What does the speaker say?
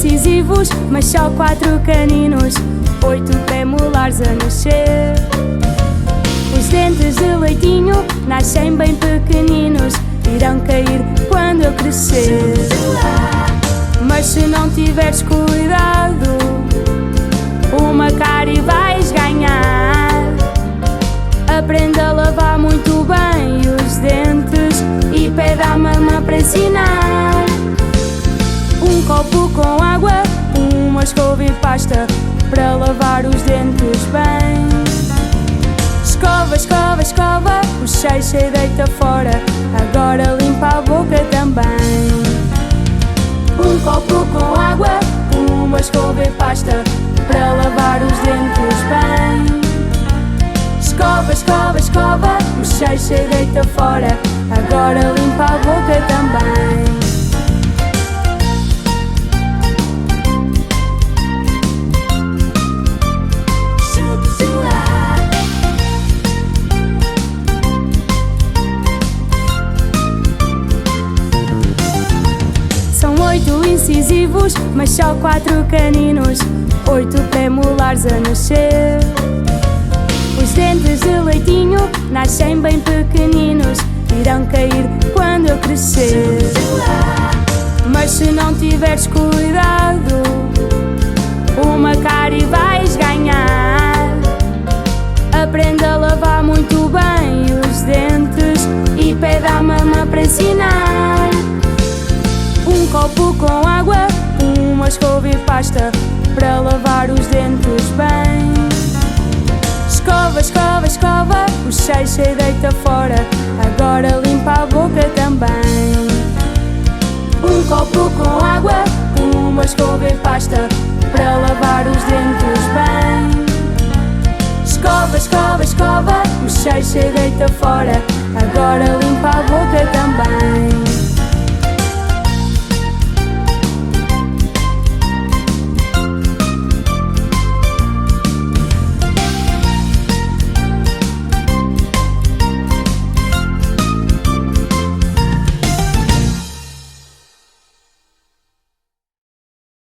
incisivos, mas só 4 caninos, 8 pré-molares a nascer. Os dentes de leitinho nascem bem pequeninos, irão cair quando eu crescer. Mas se não tiveres cuidado, uma cárie vais ganhar. Aprende a lavar muito bem os dentes e pede à mamã para ensinar. Um copo com água, uma escova e pasta para lavar os dentes bem. Escova, escova, escova, o bochecha e deita fora, agora limpa a boca também. Um copo com água, uma escova e pasta para lavar os dentes bem. Escova, escova, escova, o bochecha e deita fora, agora limpa a boca também. São 8 incisivos, mas só 4 caninos, 8 pré-molares a nascer. Os dentes de leitinho nascem bem pequeninos, irão cair quando eu crescer. Mas se não tiveres cuidado, uma cárie vais ganhar. Aprende a lavar muito bem os dentes e pede à mamã para ensinar. Um copo com água, uma escova e pasta para lavar os dentes bem. Escova, escova, escova, o bochecha e deita fora, agora limpa a boca também. Um copo com água, uma escova e pasta para lavar os dentes bem. Escova, escova, escova, o bochecha e deita fora, agora limpa a boca também.